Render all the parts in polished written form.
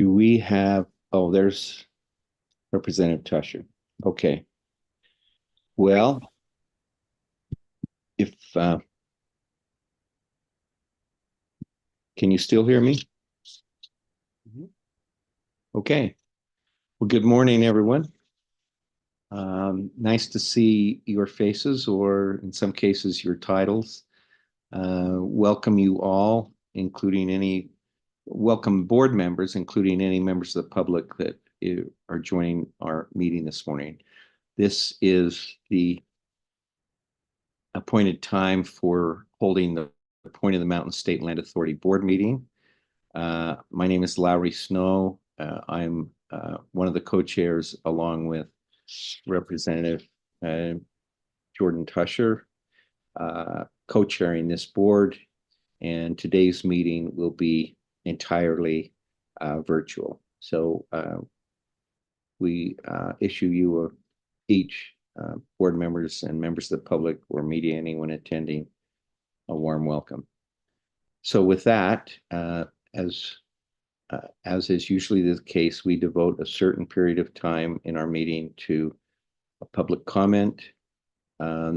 Do we have, oh, there's Representative Tusher. Okay. Well, if, can you still hear me? Okay. Well, good morning, everyone. Nice to see your faces, or in some cases, your titles. Welcome you all, welcome board members, including any members of the public that are joining our meeting this morning. This is the appointed time for holding the Point of the Mountain State Land Authority Board meeting. My name is Lowry Snow. I'm one of the co-chairs along with Representative Jordan Tusher, co-chairing this board, and today's meeting will be entirely virtual. So we issue you each board members and members of the public or media, anyone attending, a warm welcome. So with that, as is usually the case, we devote a certain period of time in our meeting to a public comment.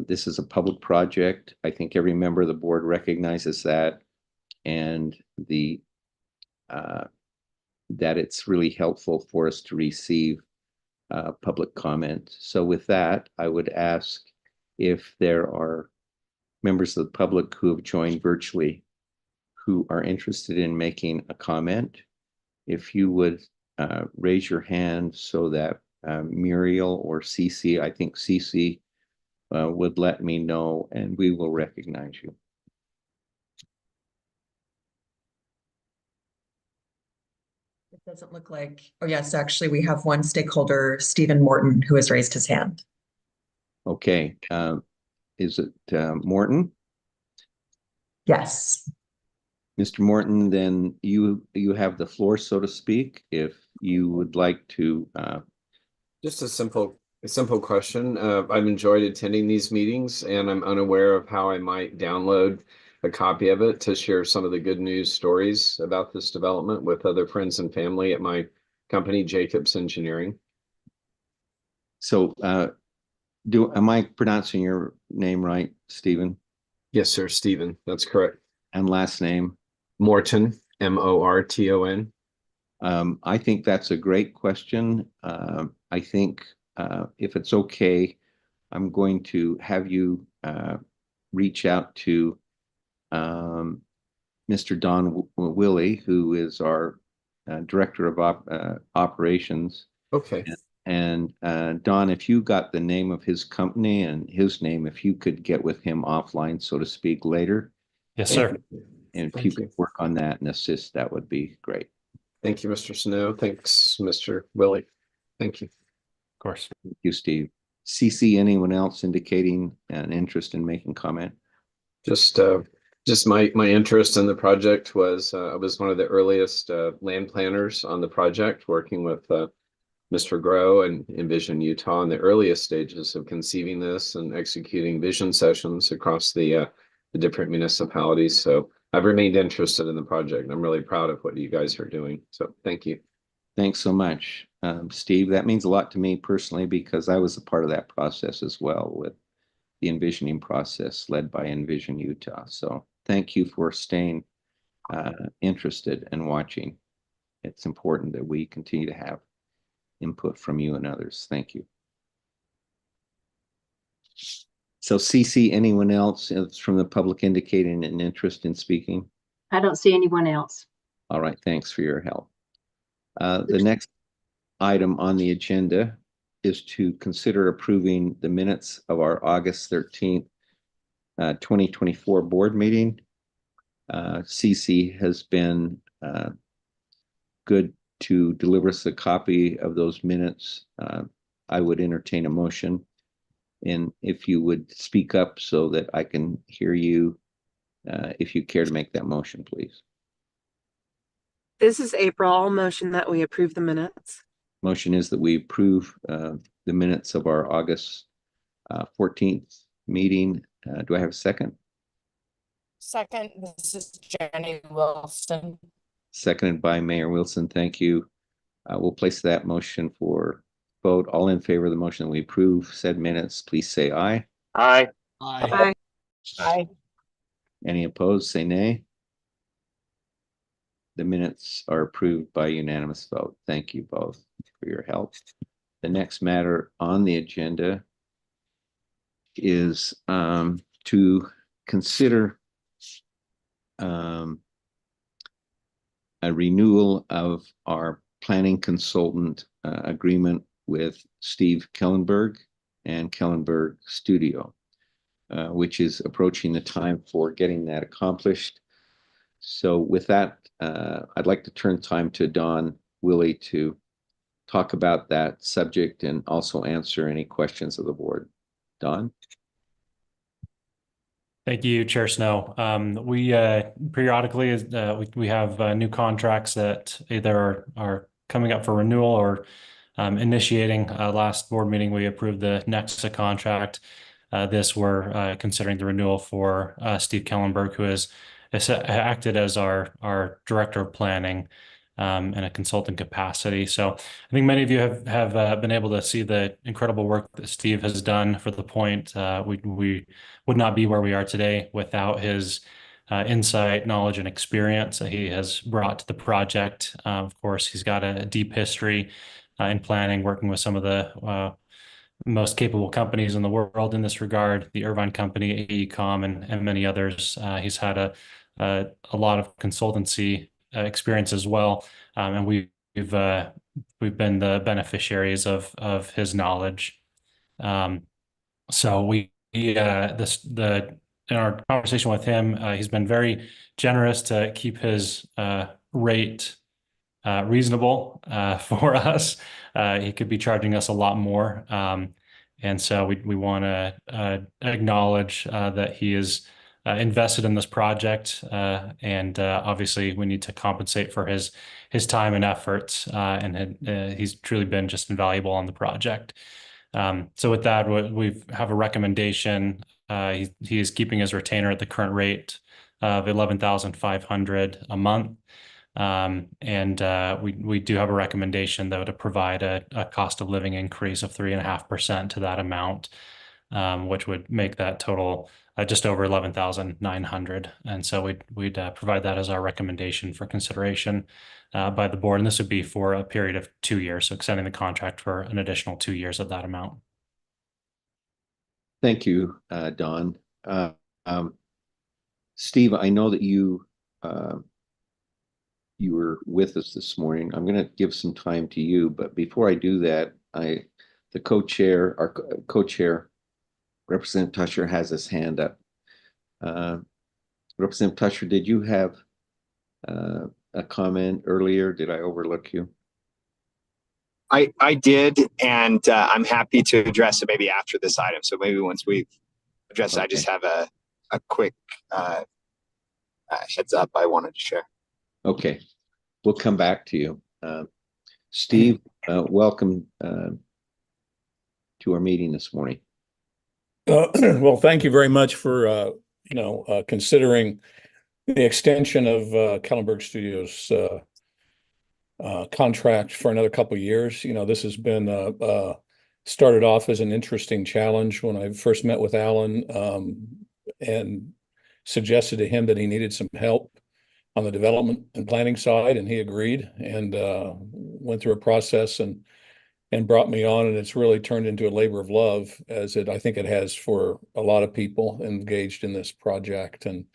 This is a public project. I think every member of the board recognizes that, and that it's really helpful for us to receive public comment. So with that, I would ask if there are members of the public who have joined virtually who are interested in making a comment. If you would raise your hand so that Muriel or Cece, I think Cece would let me know, and we will recognize you. It doesn't look like, oh yes, actually we have one stakeholder, Stephen Morton, who has raised his hand. Okay, is it Morton? Yes. Mr. Morton, then you have the floor, so to speak, if you would like to. Just a simple question. I've enjoyed attending these meetings, and I'm unaware of how I might download a copy of it to share some of the good news stories about this development with other friends and family at my company, Jacobs Engineering. So am I pronouncing your name right, Stephen? Yes, sir, Stephen. That's correct. And last name? Morton, M-O-R-T-O-N. I think that's a great question. I think if it's okay, I'm going to have you reach out to Mr. Don Willie, who is our Director of Operations. Okay. And Don, if you got the name of his company and his name, if you could get with him offline, so to speak, later. Yes, sir. And if you could work on that and assist, that would be great. Thank you, Mr. Snow. Thanks, Mr. Willie. Thank you. Of course. Thank you, Steve. CC, anyone else indicating an interest in making comment? Just my interest in the project was I was one of the earliest land planners on the project, working with Mr. Grow and Envision Utah in the earliest stages of conceiving this and executing vision sessions across the different municipalities. So I've remained interested in the project. I'm really proud of what you guys are doing. So thank you. Thanks so much, Steve. That means a lot to me personally because I was a part of that process as well with the envisioning process led by Envision Utah. So thank you for staying interested and watching. It's important that we continue to have input from you and others. Thank you. So CC, anyone else from the public indicating an interest in speaking? I don't see anyone else. All right, thanks for your help. The next item on the agenda is to consider approving the minutes of our August 13th, 2024 board meeting. CC has been good to deliver us a copy of those minutes. I would entertain a motion. And if you would speak up so that I can hear you, if you care to make that motion, please. This is April. I'll motion that we approve the minutes. Motion is that we approve the minutes of our August 14th meeting. Do I have a second? Second, this is Jenny Wilson. Seconded by Mayor Wilson. Thank you. We'll place that motion for vote. All in favor of the motion that we approve said minutes, please say aye. Aye. Aye. Aye. Any opposed, say nay. The minutes are approved by unanimous vote. Thank you both for your help. The next matter on the agenda is to consider a renewal of our planning consultant agreement with Steve Kellenberg and Kellenberg Studio, which is approaching the time for getting that accomplished. So with that, I'd like to turn time to Don Willie to talk about that subject and also answer any questions of the board. Don? Thank you, Chair Snow. We periodically we have new contracts that either are coming up for renewal or initiating. Last board meeting, we approved the Nexa contract. This we're considering the renewal for Steve Kellenberg, who has acted as our director of planning in a consultant capacity. So I think many of you have been able to see the incredible work that Steve has done for the point. We would not be where we are today without his insight, knowledge, and experience that he has brought to the project. Of course, he's got a deep history in planning, working with some of the most capable companies in the world in this regard, the Irvine Company, AECOM, and many others. He's had a lot of consultancy experience as well, and we've been the beneficiaries of his knowledge. So in our conversation with him, he's been very generous to keep his rate reasonable for us. He could be charging us a lot more, and so we want to acknowledge that he is invested in this project, and obviously we need to compensate for his time and efforts, and he's truly been just invaluable on the project. So with that, we have a recommendation. He is keeping his retainer at the current rate of $11,500 a month. And we do have a recommendation, though, to provide a cost of living increase of 3.5% to that amount, which would make that total just over 11,900. And so we'd provide that as our recommendation for consideration by the board. And this would be for a period of 2 years, so extending the contract for an additional 2 years at that amount. Thank you, Don. Steve, I know that you were with us this morning. I'm going to give some time to you, but before I do that, our co-chair, Representative Tusher, has his hand up. Representative Tusher, did you have a comment earlier? Did I overlook you? I did, and I'm happy to address it maybe after this item. So maybe once we've addressed it, I just have a quick heads up I wanted to share. Okay, we'll come back to you. Steve, welcome to our meeting this morning. Well, thank you very much for considering the extension of Kellenberg Studios contract for another couple of years. This has been started off as an interesting challenge when I first met with Alan and suggested to him that he needed some help on the development and planning side, and he agreed and went through a process and brought me on, and it's really turned into a labor of love, as I think it has for a lot of people engaged in this project. And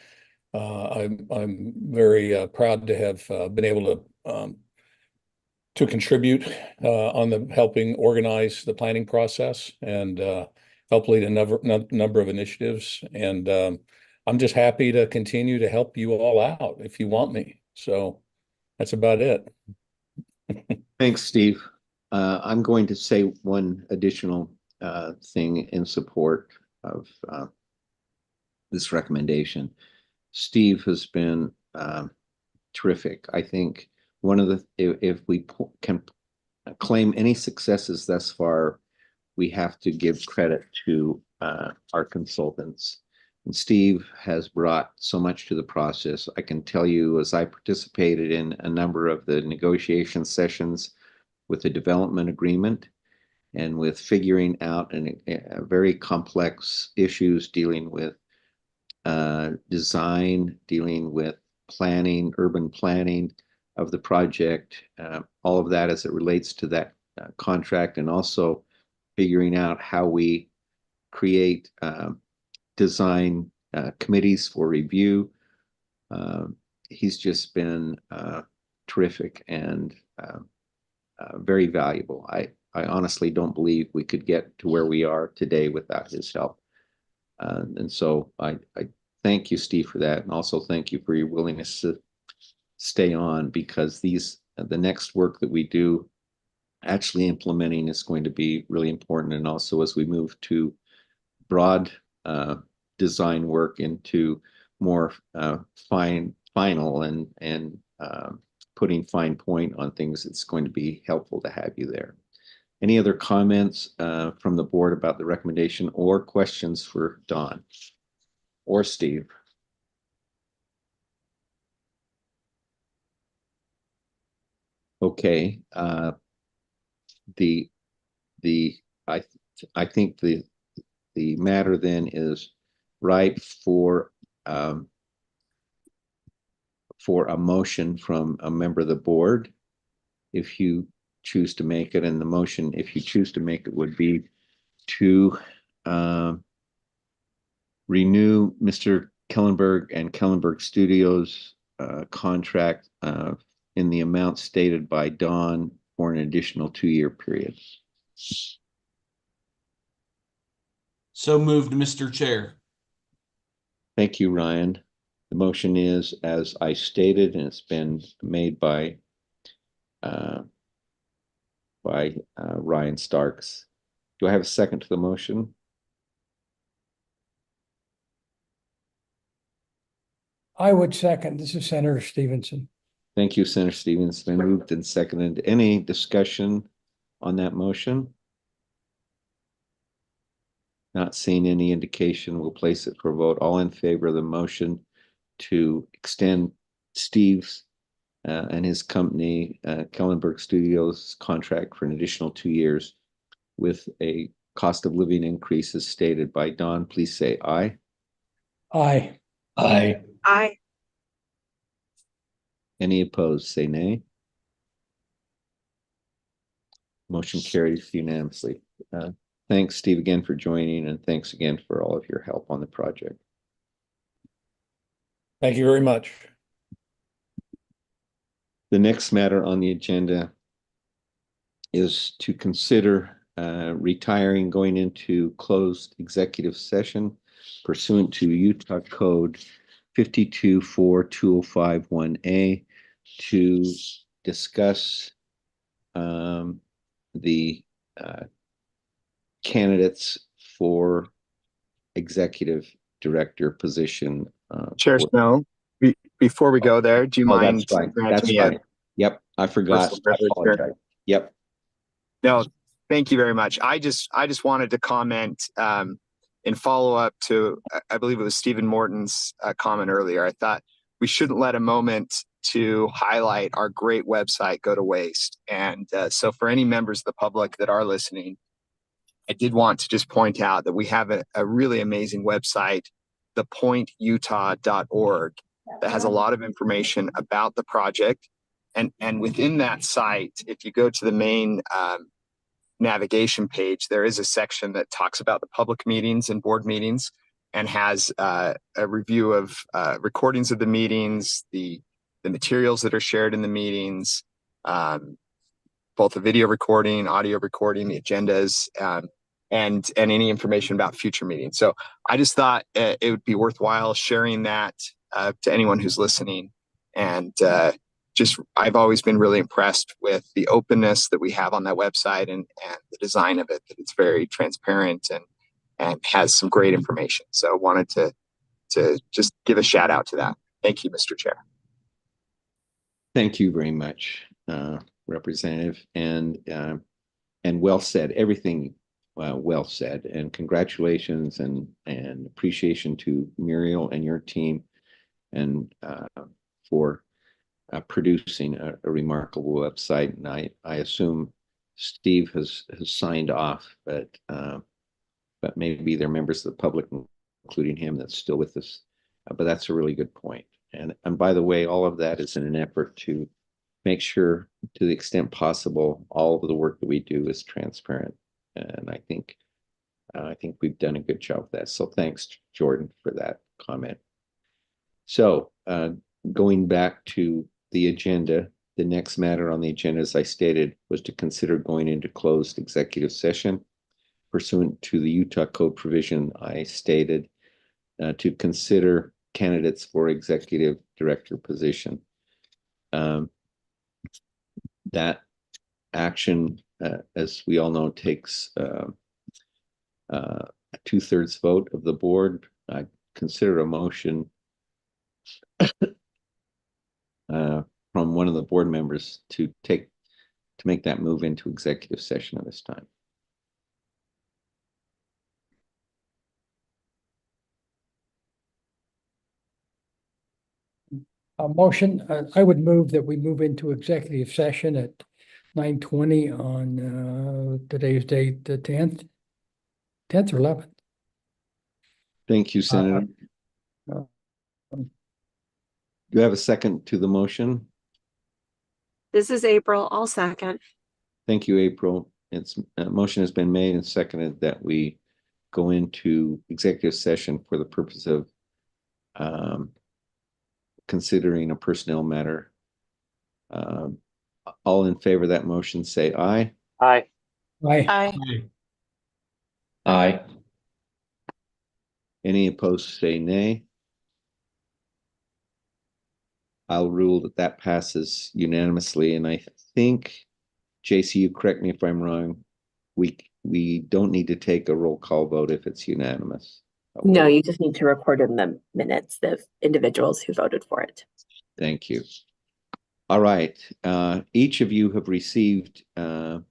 I'm very proud to have been able to contribute on the helping organize the planning process and help lead a number of initiatives. And I'm just happy to continue to help you all out if you want me. So that's about it. Thanks, Steve. I'm going to say one additional thing in support of this recommendation. Steve has been terrific. I think one of the, if we can claim any successes thus far, we have to give credit to our consultants. And Steve has brought so much to the process. I can tell you, as I participated in a number of the negotiation sessions with a development agreement and with figuring out very complex issues dealing with design, dealing with planning, urban planning of the project, all of that as it relates to that contract, and also figuring out how we create design committees for review. He's just been terrific and very valuable. I honestly don't believe we could get to where we are today without his help. And so I thank you, Steve, for that. And also thank you for your willingness to stay on, because the next work that we do actually implementing is going to be really important. And also as we move to broad design work into more final and putting fine point on things, it's going to be helpful to have you there. Any other comments from the board about the recommendation or questions for Don or Steve? Okay. I think the matter then is ripe for a motion from a member of the board, if you choose to make it. And the motion, if you choose to make it, would be to renew Mr. Kellenberg and Kellenberg Studios contract in the amount stated by Don for an additional 2-year period. So moved, Mr. Chair. Thank you, Ryan. The motion is as I stated, and it's been made by Ryan Starks. Do I have a second to the motion? I would second. This is Senator Stevenson. Thank you, Senator Stevens. It's been moved and seconded. Any discussion on that motion? Not seeing any indication, we'll place it for a vote. All in favor of the motion to extend Steve's and his company, Kellenberg Studios, contract for an additional 2 years with a cost of living increase as stated by Don, please say aye. Aye. Aye. Aye. Any opposed, say nay. Motion carries unanimously. Thanks, Steve, again for joining, and thanks again for all of your help on the project. Thank you very much. The next matter on the agenda is to consider retiring, going into closed executive session pursuant to Utah Code 524205-1A to discuss the candidates for executive director position. Chair Snow, before we go there, do you mind? That's fine. granting That's me fine. Yep, I forgot. personal I privilege here? apologize. Yep. No, thank you very much. I just wanted to comment in follow up to, I believe it was Stephen Morton's comment earlier. I thought we shouldn't let a moment to highlight our great website go to waste. And so for any members of the public that are listening, I did want to just point out that we have a really amazing website, thepointutah.org, that has a lot of information about the project. And within that site, if you go to the main navigation page, there is a section that talks about the public meetings and board meetings and has a review of recordings of the meetings, the materials that are shared in the meetings, both the video recording, audio recording, the agendas, and any information about future meetings. So I just thought it would be worthwhile sharing that to anyone who's listening. And I've always been really impressed with the openness that we have on that website and the design of it, that it's very transparent and has some great information. So I wanted to just give a shout out to that. Thank you, Mr. Chair. Thank you very much, Representative, and well said. Everything well said, and congratulations and appreciation to Muriel and your team, and for producing a remarkable website. And I assume Steve has signed off, but maybe there are members of the public, including him, that's still with us. But that's a really good point. And by the way, all of that is in an effort to make sure, to the extent possible, all of the work that we do is transparent. And I think we've done a good job of that. So thanks, Jordan, for that comment. So going back to the agenda, the next matter on the agenda, as I stated, was to consider going into closed executive session pursuant to the Utah Code provision I stated to consider candidates for executive director position. That action, as we all know, takes a 2/3 vote of the board. I consider a motion from one of the board members to make that move into executive session at this time. A motion, I would move that we move into executive session at 9:20 on today's date, the 10th or 11th. Thank you, Senator. uh, Do you have a second to the motion? This is April. I'll second. Thank you, April. It's a motion has been made and seconded that we go into executive session for the purpose of considering a personnel matter. All in favor of that motion, say aye. Aye. Aye. Aye. Any opposed, say nay. I'll rule that that passes unanimously, and I think, JC, you correct me if I'm wrong, we don't need to take a roll call vote if it's unanimous. No, you just need to record in the minutes the individuals who voted for it. Thank you. All right. Each of you have received a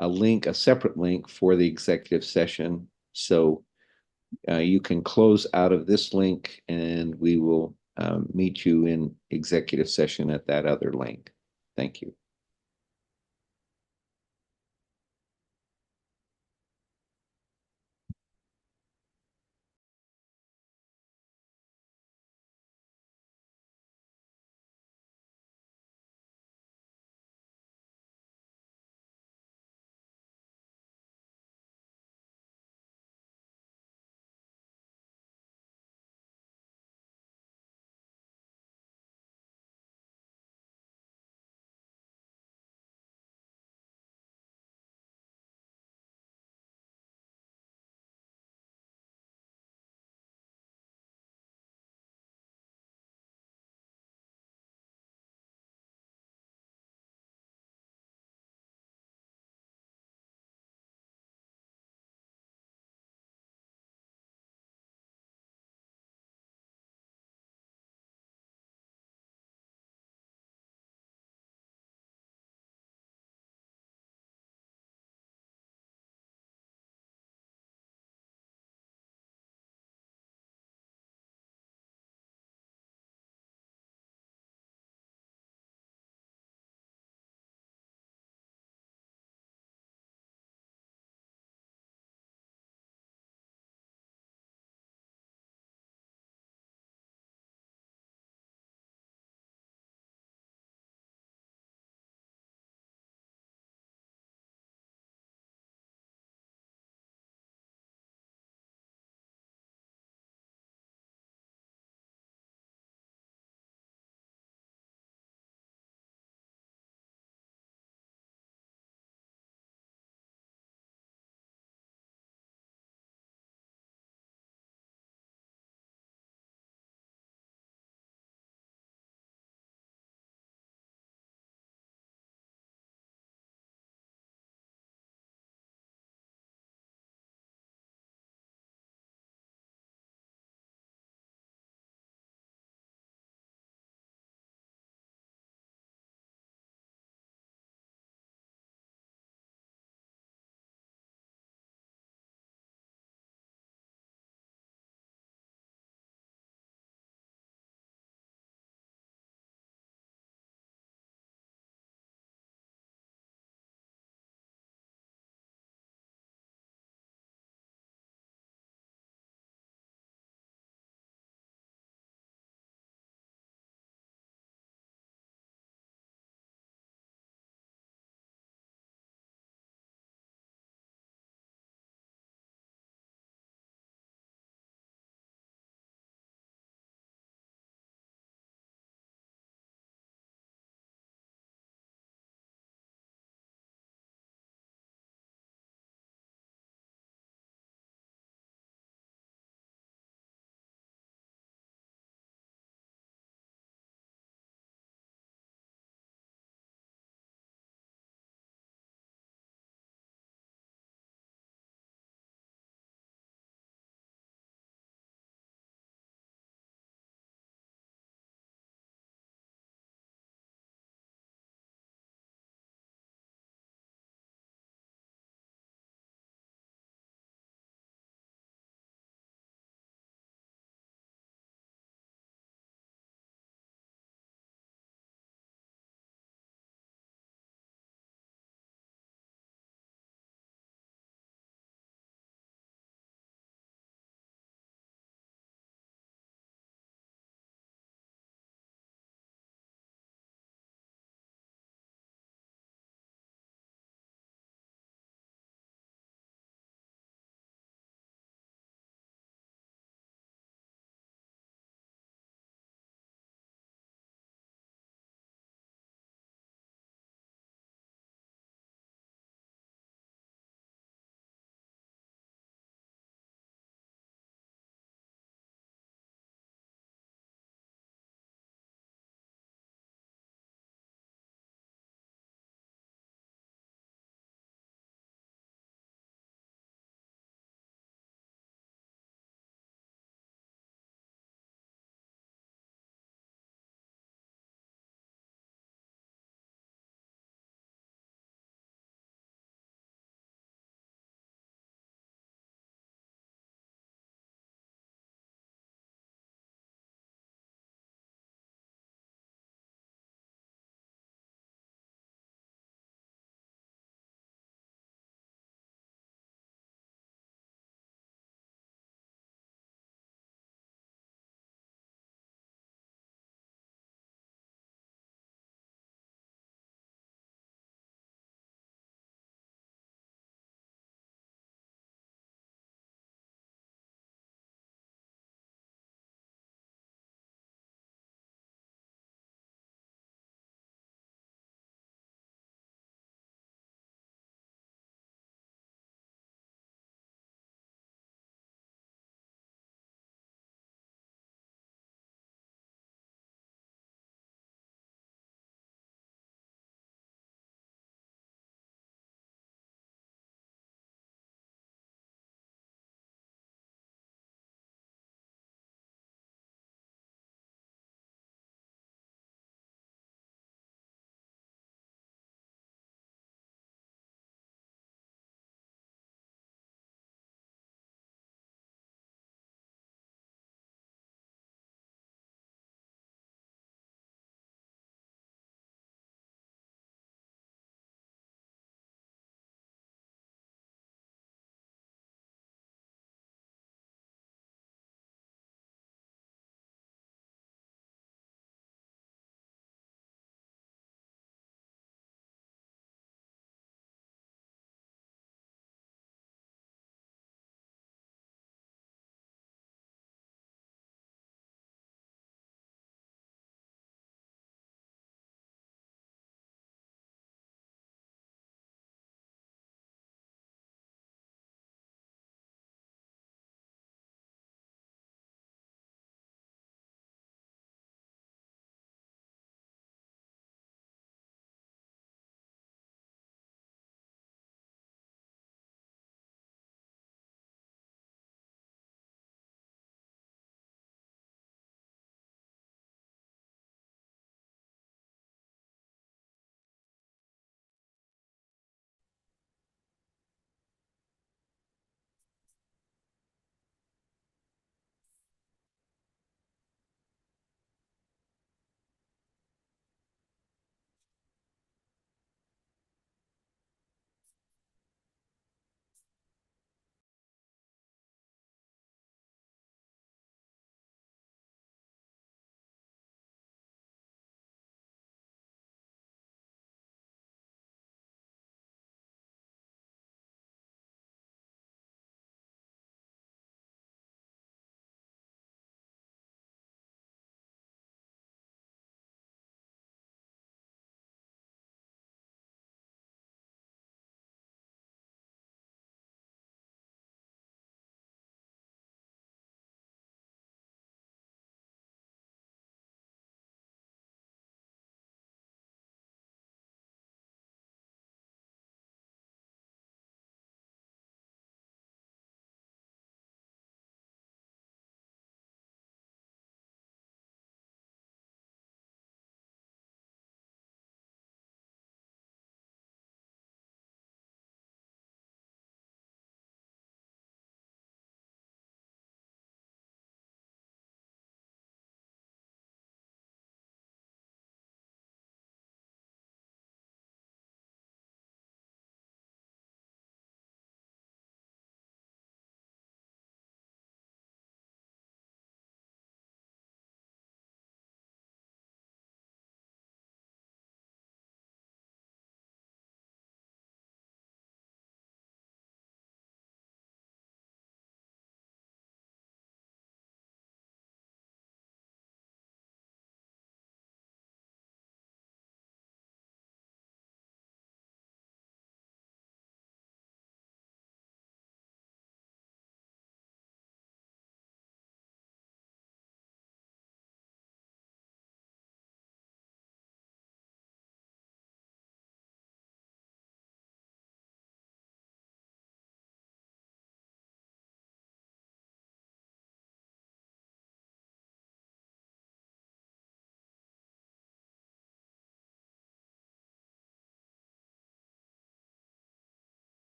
link, a separate link for the executive session. So you can close out of this link and we will meet you in executive session at that other link. Thank you.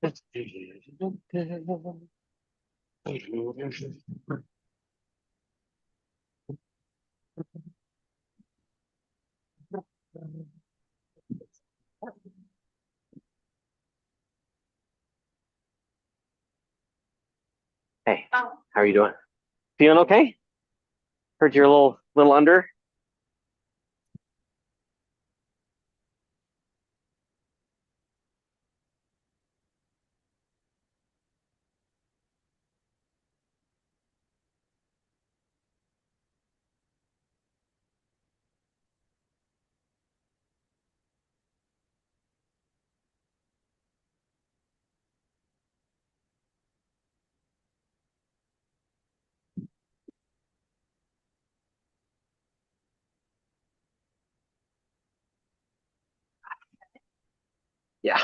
Hey, how are you doing? Feeling okay? Heard you're a little under. Yeah.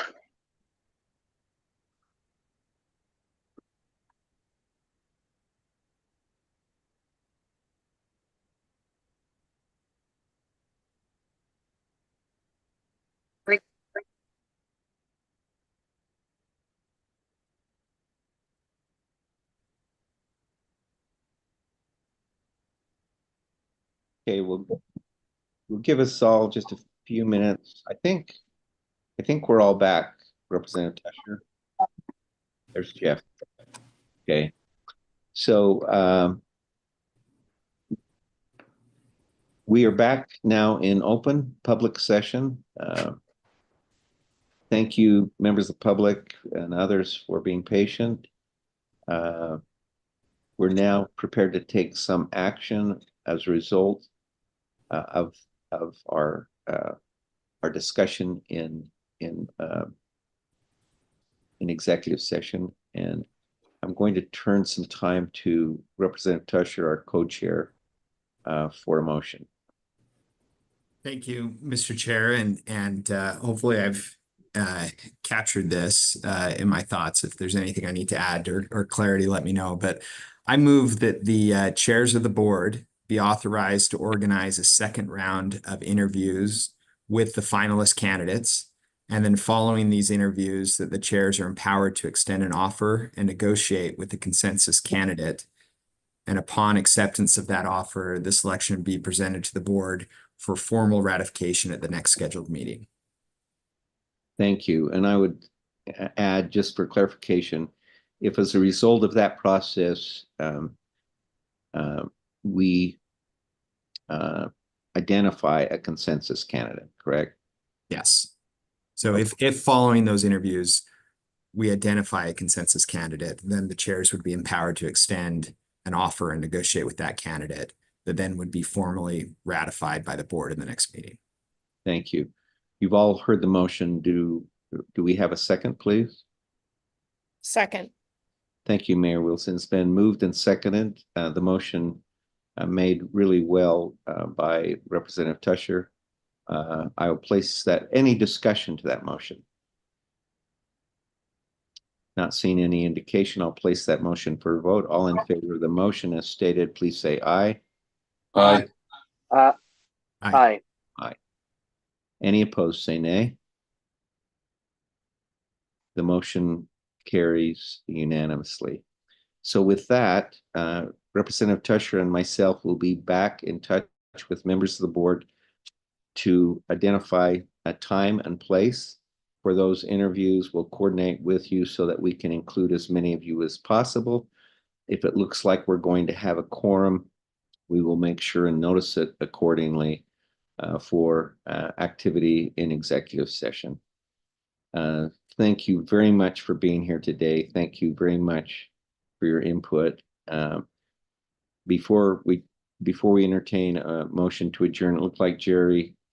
Okay, we'll give us all just a few minutes. I think we're all back, Representative Tusher. There's Jeff. Okay. So we are back now in open public session. Thank you, members of the public and others, for being patient. We're now prepared to take some action as a result of our discussion in executive session, and I'm going to turn some time to Representative Tusher, our co-chair, for a motion. Thank you, Mr. Chair, and hopefully I've captured this in my thoughts. If there's anything I need to add or clarity, let me know. But I move that the chairs of the board be authorized to organize a second round of interviews with the finalist candidates. And then following these interviews, that the chairs are empowered to extend an offer and negotiate with the consensus candidate. And upon acceptance of that offer, the selection be presented to the board for formal ratification at the next scheduled meeting. Thank you. And I would add, just for clarification, if as a result of that process, we identify a consensus candidate, correct? Yes. So if following those interviews, we identify a consensus candidate, then the chairs would be empowered to extend an offer and negotiate with that candidate that then would be formally ratified by the board in the next meeting. Thank you. You've all heard the motion. Do we have a second, please? Second. Thank you, Mayor Wilson. It's been moved and seconded. The motion made really well by Representative Tusher. I will place that. Any discussion to that motion? Not seeing any indication, I'll place that motion for a vote. All in favor of the motion as stated, please say aye. Aye. Aye. Aye. Any opposed, say nay. The motion carries unanimously. So with that, Representative Tusher and myself will be back in touch with members of the board to identify a time and place for those interviews. We'll coordinate with you so that we can include as many of you as possible. If it looks like we're going to have a quorum, we will make sure and notice it accordingly for activity in executive session. Thank you very much for being here today. Thank you very much for your input. Before we entertain a motion to adjourn, it looked like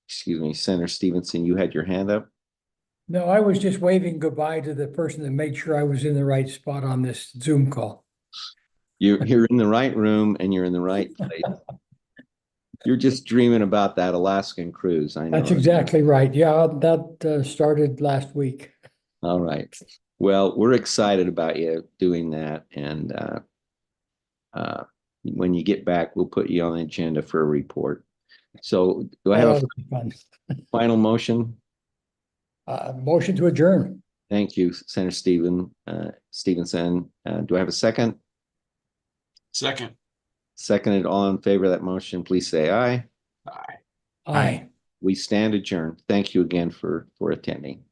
Senator Stevenson, you had your hand up. No, I was just waving goodbye to the person that made sure I was in the right spot on this Zoom call. You're in the right room and you're in the right place. You're just dreaming about that Alaskan cruise. I know. That's exactly right. Yeah, that started last week. All right. Well, we're excited about you doing that. And when you get back, we'll put you on the agenda for a report. So do I have a final motion? Motion to adjourn. Thank you, Senator Stevenson. Do I have a second? Second. Seconded. All in favor of that motion, please say aye. Aye. Aye. We stand adjourned. Thank you again for attending.